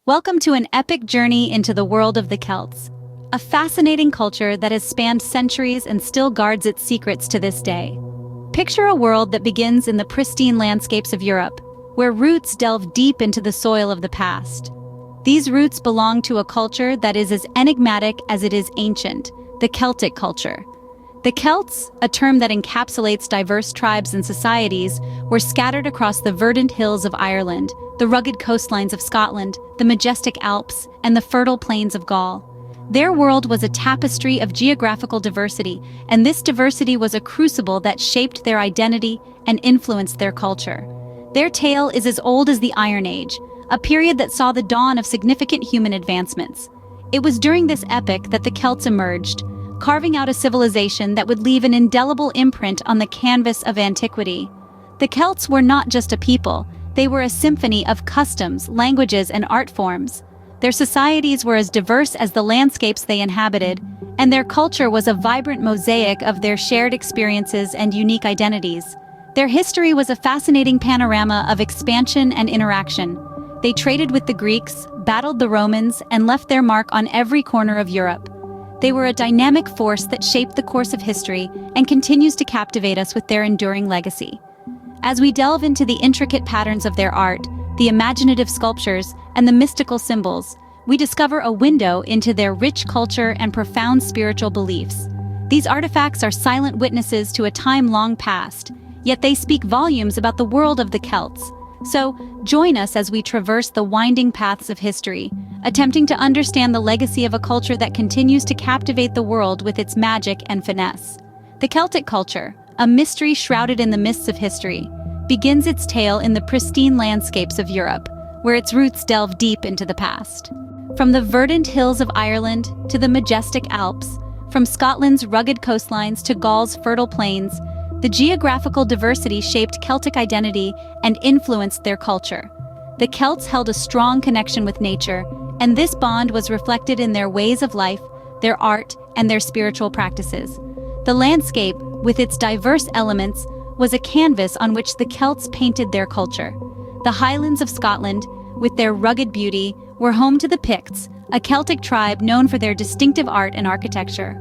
Welcome to an epic journey into the world of the Celts, a fascinating culture that has spanned centuries and still guards its secrets to this day. Picture a world that begins in the pristine landscapes of Europe, where roots delve deep into the soil of the past. These roots belong to a culture that is as enigmatic as it is ancient, the Celtic culture. The Celts, a term that encapsulates diverse tribes and societies, were scattered across the verdant hills of Ireland, the rugged coastlines of Scotland, the majestic Alps, and the fertile plains of Gaul. Their world was a tapestry of geographical diversity, and this diversity was a crucible that shaped their identity and influenced their culture. Their tale is as old as the Iron Age, a period that saw the dawn of significant human advancements. It was during this epoch that the Celts emerged, carving out a civilization that would leave an indelible imprint on the canvas of antiquity. The Celts were not just a people, they were a symphony of customs, languages, and art forms. Their societies were as diverse as the landscapes they inhabited, and their culture was a vibrant mosaic of their shared experiences and unique identities. Their history was a fascinating panorama of expansion and interaction. They traded with the Greeks, battled the Romans, and left their mark on every corner of Europe. They were a dynamic force that shaped the course of history and continues to captivate us with their enduring legacy. As we delve into the intricate patterns of their art, the imaginative sculptures, and the mystical symbols, we discover a window into their rich culture and profound spiritual beliefs. These artifacts are silent witnesses to a time long past, yet they speak volumes about the world of the Celts. So, join us as we traverse the winding paths of history, attempting to understand the legacy of a culture that continues to captivate the world with its magic and finesse. The Celtic culture, a mystery shrouded in the mists of history, begins its tale in the pristine landscapes of Europe, where its roots delve deep into the past. From the verdant hills of Ireland to the majestic Alps, from Scotland's rugged coastlines to Gaul's fertile plains, the geographical diversity shaped Celtic identity and influenced their culture. The Celts held a strong connection with nature, and this bond was reflected in their ways of life, their art, and their spiritual practices. The landscape, with its diverse elements, was a canvas on which the Celts painted their culture. The Highlands of Scotland, with their rugged beauty, were home to the Picts, a Celtic tribe known for their distinctive art and architecture.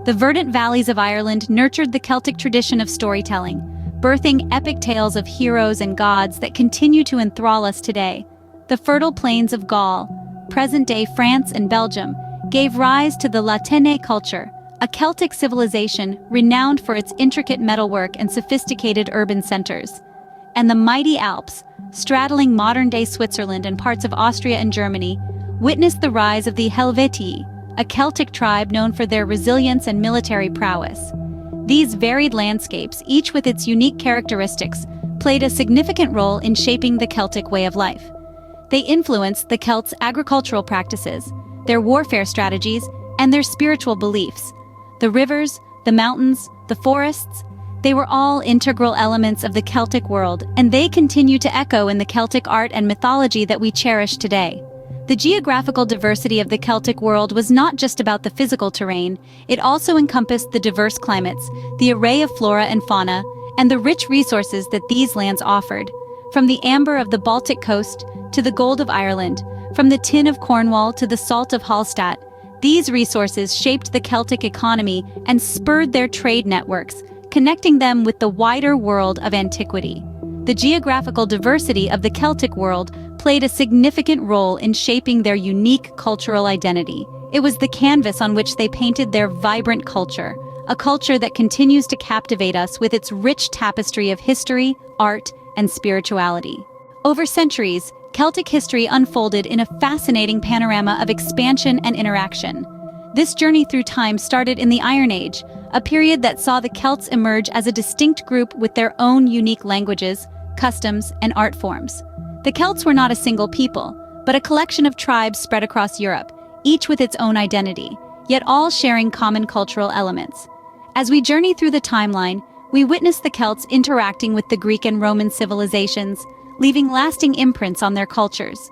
The verdant valleys of Ireland nurtured the Celtic tradition of storytelling, birthing epic tales of heroes and gods that continue to enthrall us today. The fertile plains of Gaul, present-day France and Belgium, gave rise to the Latène culture, a Celtic civilization renowned for its intricate metalwork and sophisticated urban centers. And the mighty Alps, straddling modern-day Switzerland and parts of Austria and Germany, witnessed the rise of the Helvetii, a Celtic tribe known for their resilience and military prowess. These varied landscapes, each with its unique characteristics, played a significant role in shaping the Celtic way of life. They influenced the Celts' agricultural practices, their warfare strategies, and their spiritual beliefs. The rivers, the mountains, the forests, they were all integral elements of the Celtic world, and they continue to echo in the Celtic art and mythology that we cherish today. The geographical diversity of the Celtic world was not just about the physical terrain, it also encompassed the diverse climates, the array of flora and fauna, and the rich resources that these lands offered. From the amber of the Baltic coast to the gold of Ireland, from the tin of Cornwall to the salt of Hallstatt, these resources shaped the Celtic economy and spurred their trade networks, connecting them with the wider world of antiquity. The geographical diversity of the Celtic world played a significant role in shaping their unique cultural identity. It was the canvas on which they painted their vibrant culture, a culture that continues to captivate us with its rich tapestry of history, art, and spirituality. Over centuries, Celtic history unfolded in a fascinating panorama of expansion and interaction. This journey through time started in the Iron Age, a period that saw the Celts emerge as a distinct group with their own unique languages, customs, and art forms. The Celts were not a single people, but a collection of tribes spread across Europe, each with its own identity, yet all sharing common cultural elements. As we journey through the timeline, we witness the Celts interacting with the Greek and Roman civilizations, leaving lasting imprints on their cultures.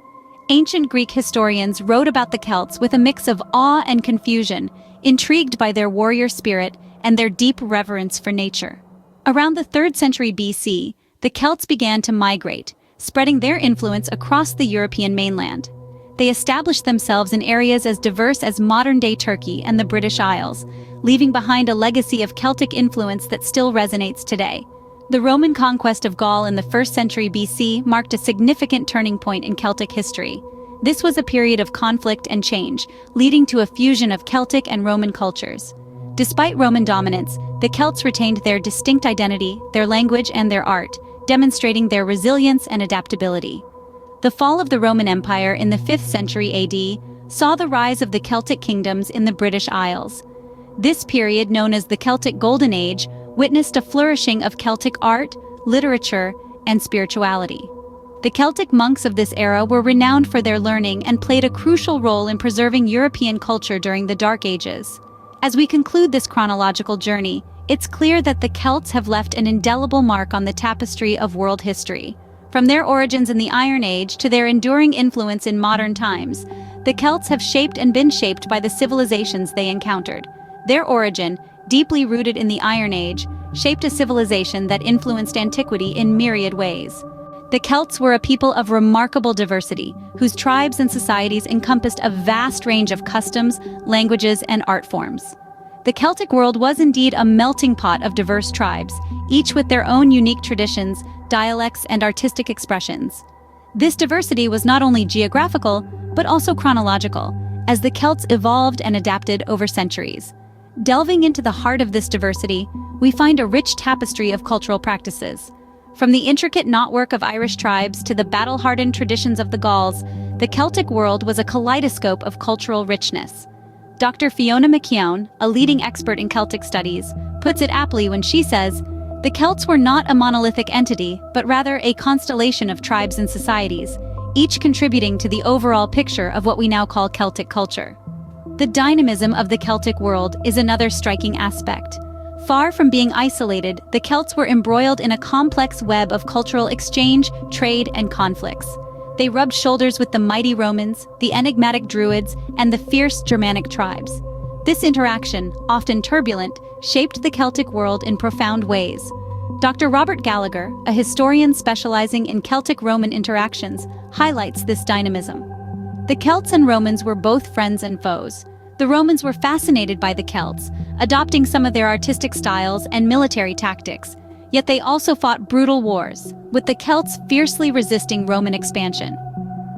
Ancient Greek historians wrote about the Celts with a mix of awe and confusion, intrigued by their warrior spirit and their deep reverence for nature. Around the 3rd century BC, the Celts began to migrate, spreading their influence across the European mainland. they established themselves in areas as diverse as modern-day Turkey and the British Isles, leaving behind a legacy of Celtic influence that still resonates today. The Roman conquest of Gaul in the 1st century BC marked a significant turning point in Celtic history. This was a period of conflict and change, leading to a fusion of Celtic and Roman cultures. Despite Roman dominance, the Celts retained their distinct identity, their language, and their art, demonstrating their resilience and adaptability. The fall of the Roman Empire in the 5th century AD saw the rise of the Celtic kingdoms in the British Isles. This period, known as the Celtic Golden Age, witnessed a flourishing of Celtic art, literature, and spirituality. The Celtic monks of this era were renowned for their learning and played a crucial role in preserving European culture during the Dark Ages. As we conclude this chronological journey, it's clear that the Celts have left an indelible mark on the tapestry of world history. From their origins in the Iron Age to their enduring influence in modern times, the Celts have shaped and been shaped by the civilizations they encountered. Their origin, deeply rooted in the Iron Age, shaped a civilization that influenced antiquity in myriad ways. The Celts were a people of remarkable diversity, whose tribes and societies encompassed a vast range of customs, languages, and art forms. The Celtic world was indeed a melting pot of diverse tribes, each with their own unique traditions, dialects, and artistic expressions. This diversity was not only geographical, but also chronological, as the Celts evolved and adapted over centuries. Delving into the heart of this diversity, we find a rich tapestry of cultural practices. From the intricate knotwork of Irish tribes to the battle-hardened traditions of the Gauls, the Celtic world was a kaleidoscope of cultural richness. Dr. Fiona McKeown, a leading expert in Celtic studies, puts it aptly when she says, "The Celts were not a monolithic entity, but rather a constellation of tribes and societies, each contributing to the overall picture of what we now call Celtic culture." The dynamism of the Celtic world is another striking aspect. Far from being isolated, the Celts were embroiled in a complex web of cultural exchange, trade, and conflicts. They rubbed shoulders with the mighty Romans, the enigmatic Druids, and the fierce Germanic tribes. This interaction, often turbulent, shaped the Celtic world in profound ways. Dr. Robert Gallagher, a historian specializing in Celtic-Roman interactions, highlights this dynamism. The Celts and Romans were both friends and foes. The Romans were fascinated by the Celts, adopting some of their artistic styles and military tactics, yet they also fought brutal wars, with the Celts fiercely resisting Roman expansion.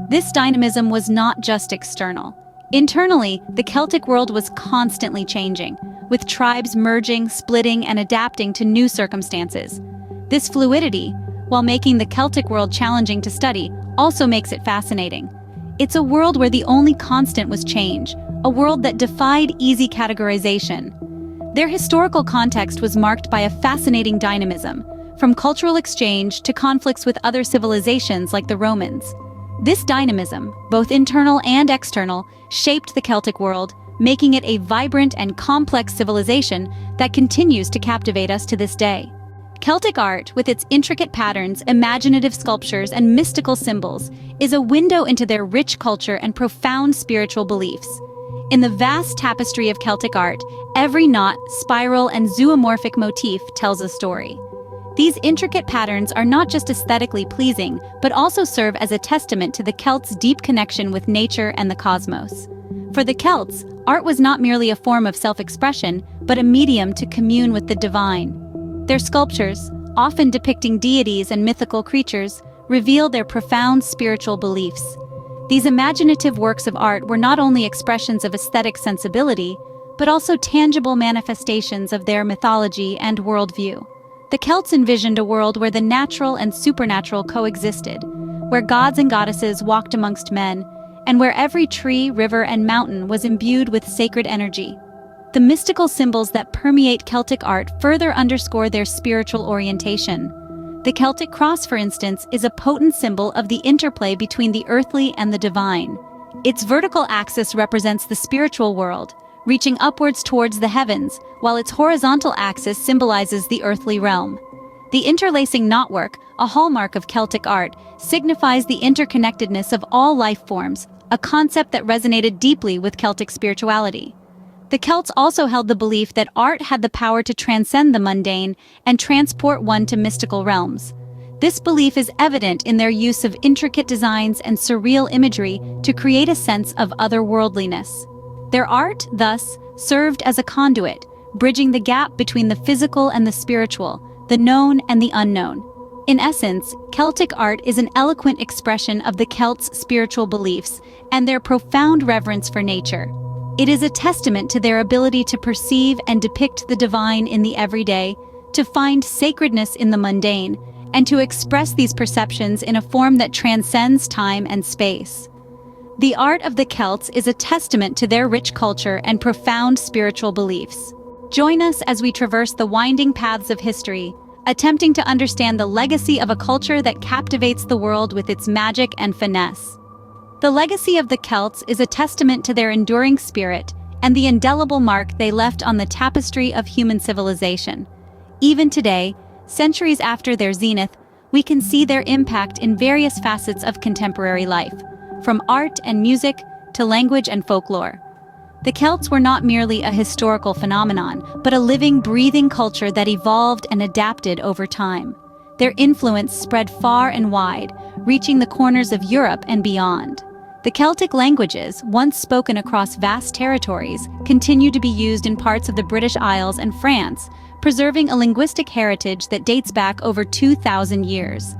This dynamism was not just external. Internally, the Celtic world was constantly changing, with tribes merging, splitting, and adapting to new circumstances. This fluidity, while making the Celtic world challenging to study, also makes it fascinating. It's a world where the only constant was change, a world that defied easy categorization. Their historical context was marked by a fascinating dynamism, from cultural exchange to conflicts with other civilizations like the Romans. This dynamism, both internal and external, shaped the Celtic world, making it a vibrant and complex civilization that continues to captivate us to this day. Celtic art, with its intricate patterns, imaginative sculptures, and mystical symbols, is a window into their rich culture and profound spiritual beliefs. In the vast tapestry of Celtic art, every knot, spiral, and zoomorphic motif tells a story. These intricate patterns are not just aesthetically pleasing, but also serve as a testament to the Celts' deep connection with nature and the cosmos. For the Celts, art was not merely a form of self-expression, but a medium to commune with the divine. Their sculptures, often depicting deities and mythical creatures, reveal their profound spiritual beliefs. These imaginative works of art were not only expressions of aesthetic sensibility, but also tangible manifestations of their mythology and worldview. The Celts envisioned a world where the natural and supernatural coexisted, where gods and goddesses walked amongst men, and where every tree, river, and mountain was imbued with sacred energy. The mystical symbols that permeate Celtic art further underscore their spiritual orientation. The Celtic cross, for instance, is a potent symbol of the interplay between the earthly and the divine. Its vertical axis represents the spiritual world, reaching upwards towards the heavens, while its horizontal axis symbolizes the earthly realm. The interlacing knotwork, a hallmark of Celtic art, signifies the interconnectedness of all life forms, a concept that resonated deeply with Celtic spirituality. The Celts also held the belief that art had the power to transcend the mundane and transport one to mystical realms. This belief is evident in their use of intricate designs and surreal imagery to create a sense of otherworldliness. Their art, thus, served as a conduit, bridging the gap between the physical and the spiritual, the known and the unknown. In essence, Celtic art is an eloquent expression of the Celts' spiritual beliefs and their profound reverence for nature. It is a testament to their ability to perceive and depict the divine in the everyday, to find sacredness in the mundane, and to express these perceptions in a form that transcends time and space. The art of the Celts is a testament to their rich culture and profound spiritual beliefs. Join us as we traverse the winding paths of history, attempting to understand the legacy of a culture that captivates the world with its magic and finesse. The legacy of the Celts is a testament to their enduring spirit and the indelible mark they left on the tapestry of human civilization. Even today, centuries after their zenith, we can see their impact in various facets of contemporary life, from art and music to language and folklore. The Celts were not merely a historical phenomenon, but a living, breathing culture that evolved and adapted over time. Their influence spread far and wide, reaching the corners of Europe and beyond. The Celtic languages, once spoken across vast territories, continue to be used in parts of the British Isles and France, preserving a linguistic heritage that dates back over 2,000 years.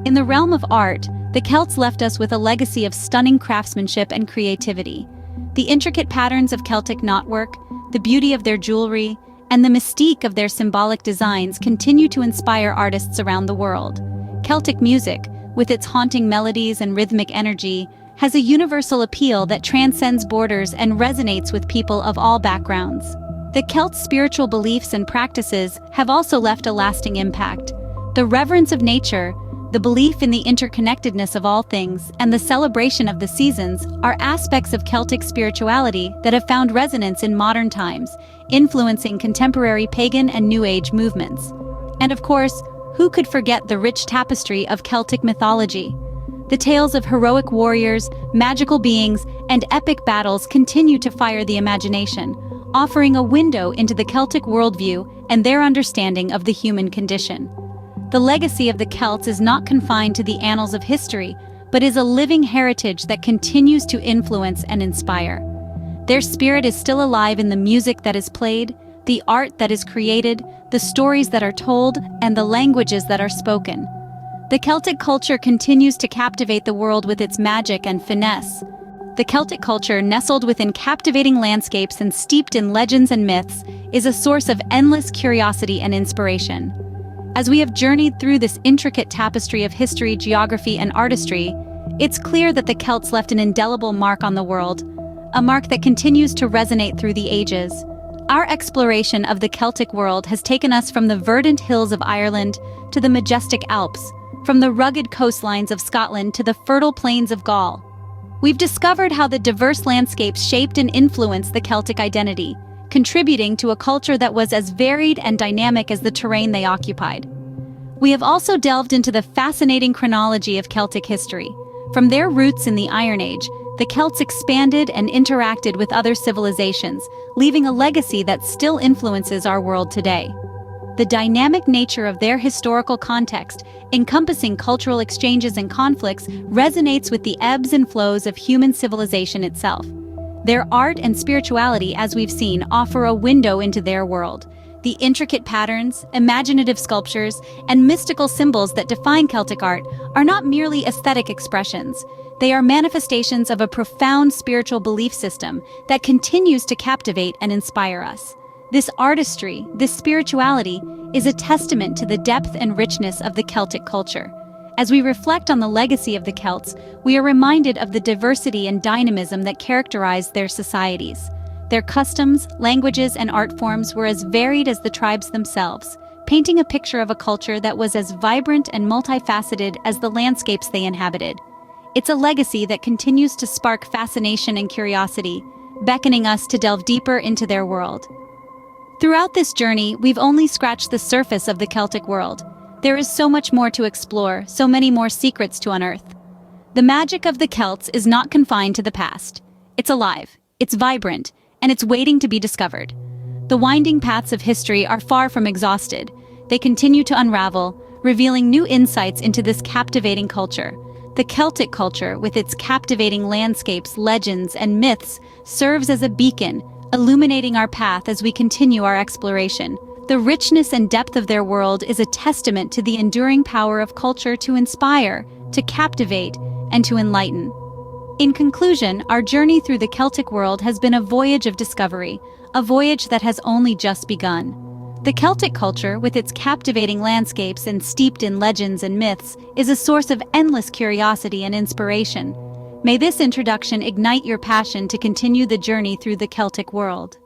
In the realm of art, the Celts left us with a legacy of stunning craftsmanship and creativity. The intricate patterns of Celtic knotwork, the beauty of their jewelry, and the mystique of their symbolic designs continue to inspire artists around the world. Celtic music, with its haunting melodies and rhythmic energy, has a universal appeal that transcends borders and resonates with people of all backgrounds. The Celts' spiritual beliefs and practices have also left a lasting impact. The reverence of nature, the belief in the interconnectedness of all things, and the celebration of the seasons are aspects of Celtic spirituality that have found resonance in modern times, influencing contemporary pagan and New Age movements. And of course, who could forget the rich tapestry of Celtic mythology? The tales of heroic warriors, magical beings, and epic battles continue to fire the imagination, offering a window into the Celtic worldview and their understanding of the human condition. The legacy of the Celts is not confined to the annals of history, but is a living heritage that continues to influence and inspire. Their spirit is still alive in the music that is played, the art that is created, the stories that are told, and the languages that are spoken. The Celtic culture continues to captivate the world with its magic and finesse. The Celtic culture, nestled within captivating landscapes and steeped in legends and myths, is a source of endless curiosity and inspiration. As we have journeyed through this intricate tapestry of history, geography, and artistry, it's clear that the Celts left an indelible mark on the world, a mark that continues to resonate through the ages. Our exploration of the Celtic world has taken us from the verdant hills of Ireland to the majestic Alps, from the rugged coastlines of Scotland to the fertile plains of Gaul. We've discovered how the diverse landscapes shaped and influenced the Celtic identity, contributing to a culture that was as varied and dynamic as the terrain they occupied. We have also delved into the fascinating chronology of Celtic history. From their roots in the Iron Age, the Celts expanded and interacted with other civilizations, leaving a legacy that still influences our world today. The dynamic nature of their historical context, encompassing cultural exchanges and conflicts, resonates with the ebbs and flows of human civilization itself. Their art and spirituality, as we've seen, offer a window into their world. The intricate patterns, imaginative sculptures, and mystical symbols that define Celtic art are not merely aesthetic expressions. They are manifestations of a profound spiritual belief system that continues to captivate and inspire us. This artistry, this spirituality, is a testament to the depth and richness of the Celtic culture. As we reflect on the legacy of the Celts, we are reminded of the diversity and dynamism that characterized their societies. Their customs, languages, and art forms were as varied as the tribes themselves, painting a picture of a culture that was as vibrant and multifaceted as the landscapes they inhabited. It's a legacy that continues to spark fascination and curiosity, beckoning us to delve deeper into their world. Throughout this journey, we've only scratched the surface of the Celtic world. There is so much more to explore, so many more secrets to unearth. The magic of the Celts is not confined to the past. It's alive, it's vibrant, and it's waiting to be discovered. The winding paths of history are far from exhausted. They continue to unravel, revealing new insights into this captivating culture. The Celtic culture, with its captivating landscapes, legends, and myths, serves as a beacon, illuminating our path as we continue our exploration. The richness and depth of their world is a testament to the enduring power of culture to inspire, to captivate, and to enlighten. In conclusion, our journey through the Celtic world has been a voyage of discovery, a voyage that has only just begun. The Celtic culture, with its captivating landscapes and steeped in legends and myths, is a source of endless curiosity and inspiration. May this introduction ignite your passion to continue the journey through the Celtic world.